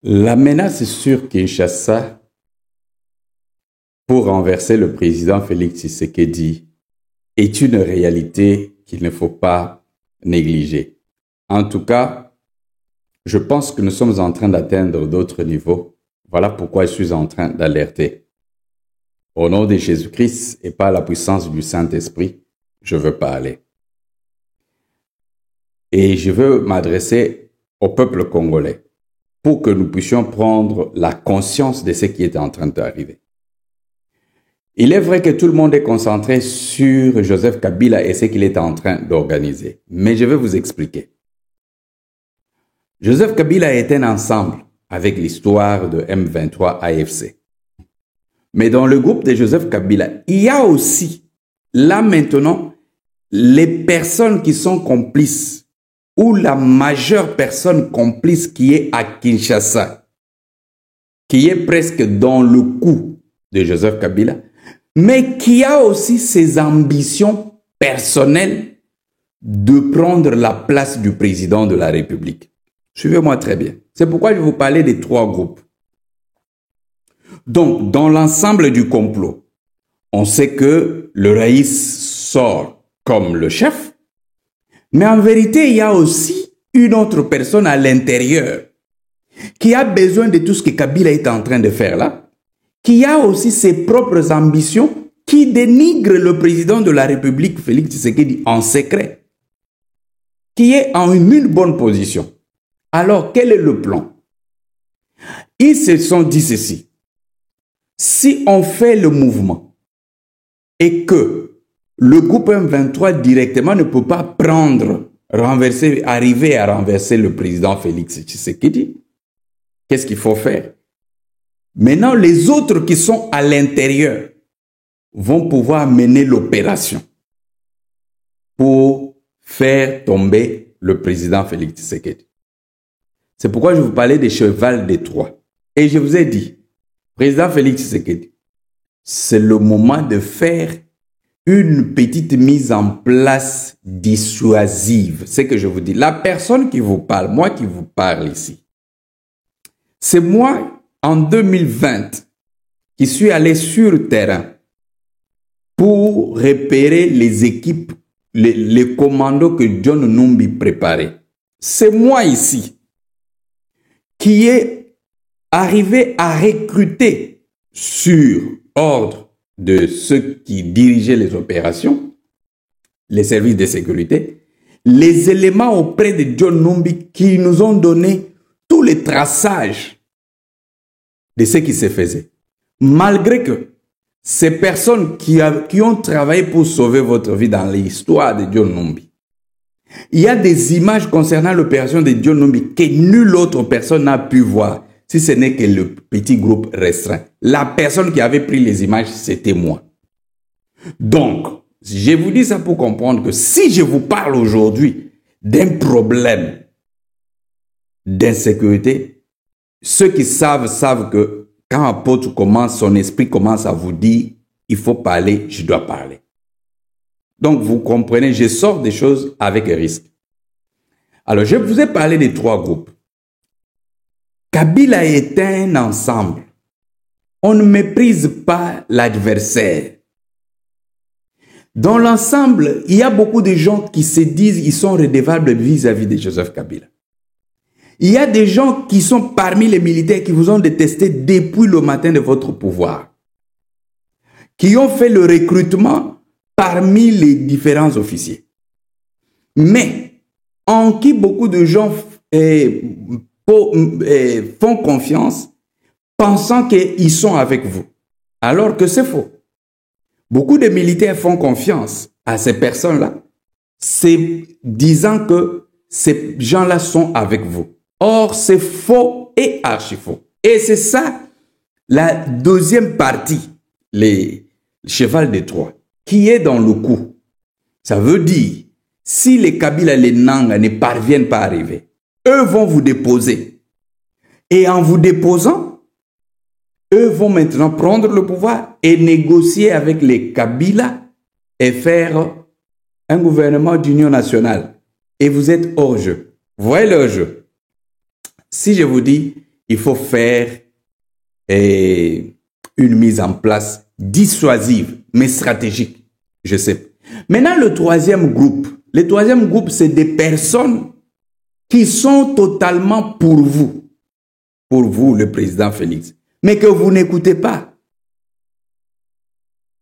La menace sur Kinshasa pour renverser le président Félix Tshisekedi est une réalité qu'il ne faut pas négliger. En tout cas, je pense que nous sommes en train d'atteindre d'autres niveaux. Voilà pourquoi je suis en train d'alerter. Au nom de Jésus-Christ et par la puissance du Saint-Esprit, je veux parler. Et je veux m'adresser au peuple congolais pour que nous puissions prendre la conscience de ce qui est en train d'arriver. Il est vrai que tout le monde est concentré sur Joseph Kabila et ce qu'il est en train d'organiser. Mais je vais vous expliquer. Joseph Kabila est un ensemble avec l'histoire de M23 AFC. Mais dans le groupe de Joseph Kabila, il y a aussi, là maintenant, les personnes qui sont complices ou la majeure personne complice qui est à Kinshasa, qui est presque dans le coup de Joseph Kabila, mais qui a aussi ses ambitions personnelles de prendre la place du président de la République. Suivez-moi très bien. C'est pourquoi je vais vous parler des trois groupes. Donc, dans l'ensemble du complot, on sait que le Raïs sort comme le chef, mais en vérité, il y a aussi une autre personne à l'intérieur qui a besoin de tout ce que Kabila est en train de faire là, qui a aussi ses propres ambitions, qui dénigre le président de la République, Félix Tshisekedi, en secret, qui est en une bonne position. Alors, quel est le plan? Ils se sont dit ceci. Si on fait le mouvement et que le groupe M23 directement ne peut pas arriver à renverser le président Félix Tshisekedi, qu'est-ce qu'il faut faire? Maintenant, les autres qui sont à l'intérieur vont pouvoir mener l'opération pour faire tomber le président Félix Tshisekedi. C'est pourquoi je vous parlais des chevals des Troie. Et je vous ai dit, président Félix Tshisekedi, c'est le moment de faire une petite mise en place dissuasive. C'est que je vous dis, la personne qui vous parle, moi qui vous parle ici, c'est moi, en 2020, qui suis allé sur le terrain pour repérer les équipes, les commandos que John Numbi préparait. C'est moi ici qui est arrivé à recruter sur ordre de ceux qui dirigeaient les opérations, les services de sécurité, les éléments auprès de John Numbi qui nous ont donné tous les traçages de ce qui se faisait. Malgré que ces personnes qui ont travaillé pour sauver votre vie dans l'histoire de John Numbi, il y a des images concernant l'opération de John Numbi que nulle autre personne n'a pu voir, si ce n'est que le petit groupe restreint. La personne qui avait pris les images, c'était moi. Donc, je vous dis ça pour comprendre que si je vous parle aujourd'hui d'un problème d'insécurité, ceux qui savent que quand un apôtre commence, son esprit commence à vous dire, il faut parler, je dois parler. Donc, vous comprenez, je sors des choses avec risque. Alors, je vous ai parlé des trois groupes. Kabila est un ensemble. On ne méprise pas l'adversaire. Dans l'ensemble, il y a beaucoup de gens qui se disent qu'ils sont redevables vis-à-vis de Joseph Kabila. Il y a des gens qui sont parmi les militaires qui vous ont détesté depuis le matin de votre pouvoir, qui ont fait le recrutement parmi les différents officiers. Mais en qui beaucoup de gens font confiance, pensant qu'ils sont avec vous, alors que c'est faux. Beaucoup de militaires font confiance à ces personnes-là, disant que ces gens-là sont avec vous. Or, c'est faux et archi faux. Et c'est ça, la deuxième partie, les chevals de Troie, qui est dans le coup. Ça veut dire, si les Kabila, les Nanga ne parviennent pas à arriver, eux vont vous déposer. Et en vous déposant, eux vont maintenant prendre le pouvoir et négocier avec les Kabila et faire un gouvernement d'union nationale. Et vous êtes hors jeu. Vous voyez le jeu. Si je vous dis, il faut faire une mise en place dissuasive, mais stratégique. Je sais. Maintenant, le troisième groupe, c'est des personnes qui sont totalement pour vous, le président Félix, mais que vous n'écoutez pas.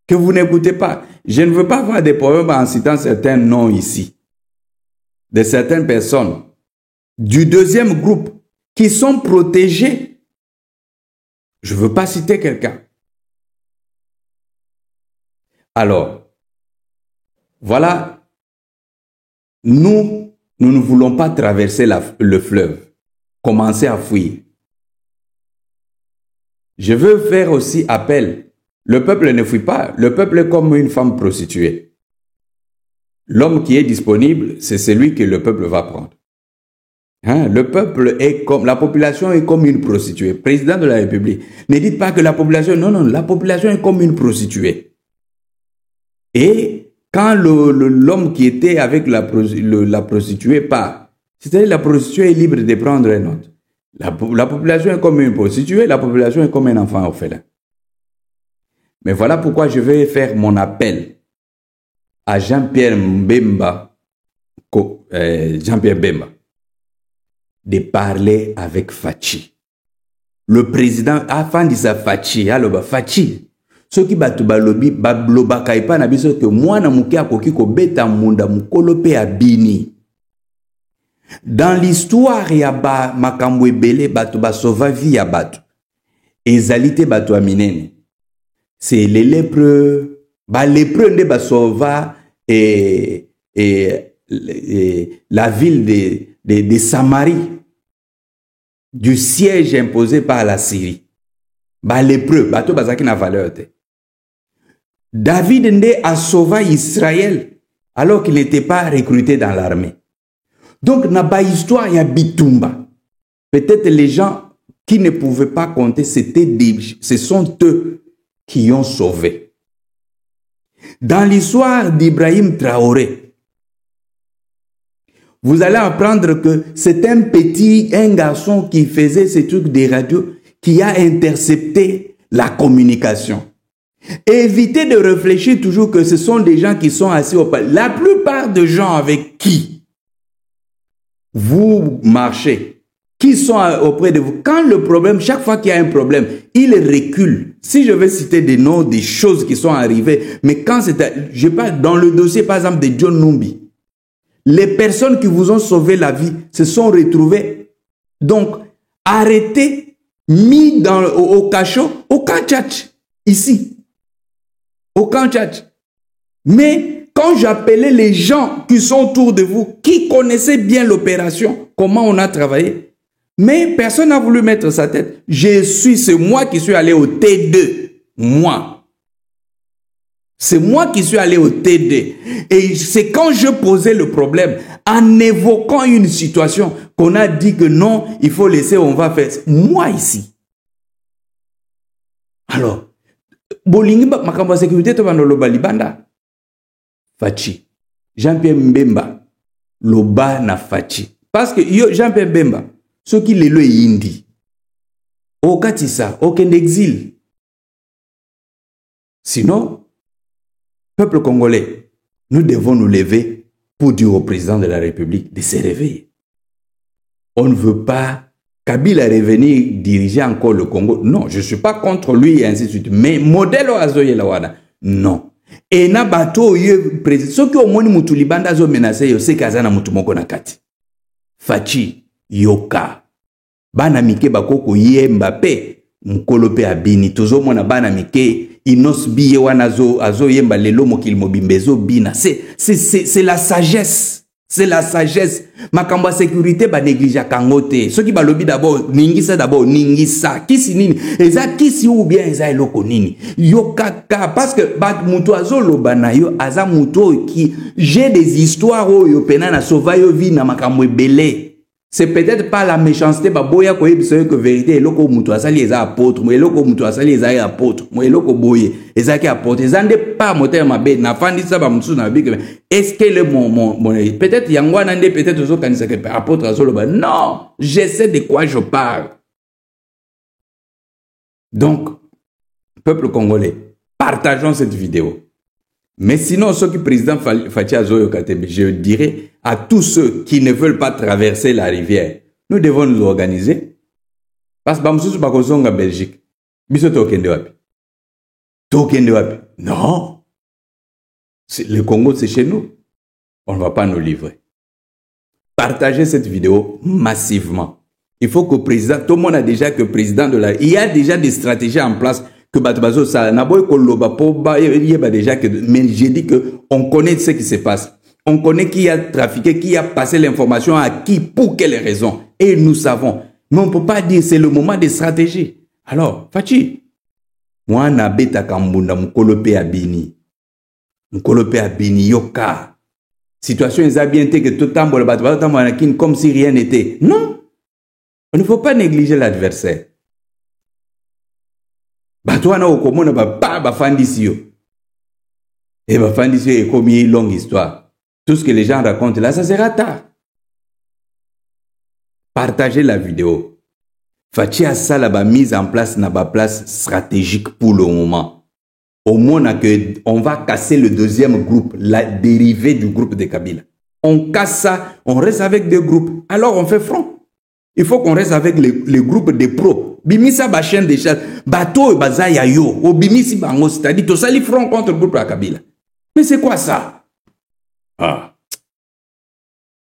Que vous n'écoutez pas. Je ne veux pas avoir des problèmes en citant certains noms ici, de certaines personnes du deuxième groupe qui sont protégés. Je ne veux pas citer quelqu'un. Alors, voilà, nous ne voulons pas traverser le fleuve, commencer à fuir. Je veux faire aussi appel. Le peuple ne fuit pas. Le peuple est comme une femme prostituée. L'homme qui est disponible, c'est celui que le peuple va prendre. Hein? Le peuple est comme, la population est comme une prostituée. Président de la République, ne dites pas que la population, non, la population est comme une prostituée. Et quand l'homme qui était avec la prostituée part, c'est-à-dire la prostituée est libre de prendre un autre. La population est comme une prostituée, la population est comme un enfant orphelin. Mais voilà pourquoi je vais faire mon appel à Jean-Pierre Bemba, de parler avec Fachi. Le président a fait ça Fachi, alors Fachi. Ce qui batu balobi babloba kaipa na biso que mwana muke akoki ko beta munda mukolope abini. Dans l'histoire ya ba makambo ebele batu ba sauva vie ya batu. Ezalité batu aminene. C'est les lépreux, lépreux ne sauva et la ville de Samarie du siège imposé par la Syrie. Lépreux, bateau bazaki na valeur te. David a sauvé Israël alors qu'il n'était pas recruté dans l'armée. Donc, na ba histoire ya bitumba. Peut-être les gens qui ne pouvaient pas compter, ce sont eux qui ont sauvé. Dans l'histoire d'Ibrahim Traoré, vous allez apprendre que c'est un garçon qui faisait ces trucs des radios qui a intercepté la communication. Évitez de réfléchir toujours que ce sont des gens qui sont assis au palais. La plupart des gens avec qui vous marchez, qui sont auprès de vous, quand le problème, chaque fois qu'il y a un problème, ils reculent. Si je vais citer des noms, des choses qui sont arrivées, mais quand c'était, je parle dans le dossier par exemple de John Numbi, les personnes qui vous ont sauvé la vie se sont retrouvées, donc arrêtées, mis au cachot, au camp Tchatch, ici, au camp Tchatch. Mais quand j'appelais les gens qui sont autour de vous, qui connaissaient bien l'opération, comment on a travaillé, mais personne n'a voulu mettre sa tête. C'est moi qui suis allé au T2. Moi. C'est moi qui suis allé au T2. Et c'est quand je posais le problème, en évoquant une situation, qu'on a dit que non, il faut laisser, on va faire. Moi ici. Alors, Bolingi Makamba sécurité, tu vas dans le Balibanda. Fachi. Jean-Pierre Mbemba. Loba na Fachi. Parce que Jean-Pierre Mbemba, ce qui le indi. Au Katissa, aucun exil. Sinon, peuple congolais, nous devons nous lever pour dire au président de la République de se réveiller. On ne veut pas Kabila revenir diriger encore le Congo. Non, je ne suis pas contre lui et ainsi de suite. Mais modèle Azoye Lawada, non. Et na bato président. Ce qui au moins mutu libanda zo menacé, c'est kazana mutu moko na kati. Fachi. Yoka. Bana mike bakoko ye Mbappé. Mkolope abini. Tozo mona bana mike. Inos biye wana azo yemba lelo mokil mobimbezo bina. C'est la sagesse. C'est la sagesse. Makamba sécurité ba négligea kangote. Ce qui ba lobi d'abord, ningisa d'abord, ningisa. Kisi nini? Eza kisi ou bien eza eloko nini? Yokaka. Parce que bat muto azo lobana yo, aza muto qui, j'ai des histoires où yo pena na sauva yo vi na makamwe belé. C'est peut-être pas la méchanceté, bah boya koye bisoye que vérité, eloko muto asali eza apôtre, mo eloko muto asali eza apôtre, mo eloko boye, eza ki apôtre, eza nde pas moteur mabe, na fandi sa ba mutu na bi, est-ce que le mon peut-être yangwa nande peut-être zo kanisa que apôtre azolo ba, non, je sais de quoi je parle. Donc, peuple congolais, partageons cette vidéo. Mais sinon, ceux qui président Fatia Azoyo Katembe, je dirais à tous ceux qui ne veulent pas traverser la rivière, nous devons nous organiser. Parce que Bamsous Bakozonga Belgique, biso tokende wapi. Tokende wapi. Non. Le Congo, c'est chez nous. On ne va pas nous livrer. Partagez cette vidéo massivement. Il faut que le président, tout le monde a déjà que le président de la... Il y a déjà des stratégies en place que Batbazo ça n'a pas déjà que mais j'ai dit que on connaît ce qui se passe. On connaît qui a trafiqué, qui a passé l'information à qui, pour quelles raisons. Et nous savons. Mais on ne peut pas dire c'est le moment des stratégies. Alors, Fachi, moi, Nabeta Kambunda, Mkolope Abini. Mkolope Abini, Yoka. Situation est bien que tout le temps, comme si rien n'était. Non. Il ne faut pas négliger l'adversaire. Batouana Okomona ba fandisio. Et ba fandisio est comme une longue histoire. Tout ce que les gens racontent là, ça sera tard. Partagez la vidéo. Fatia Salaba mise en place na ba place stratégique pour le moment. Au moins on va casser le deuxième groupe, la dérivée du groupe de Kabila. On casse ça, on reste avec des groupes. Alors on fait front. Il faut qu'on reste avec les groupes de pros. Bimisa ba chaîne de chasse. Bateau bazaya yo. O bimisi bango, c'est-à-dire tout ça, ils front contre le groupe de Kabila. Mais c'est quoi ça? Ah.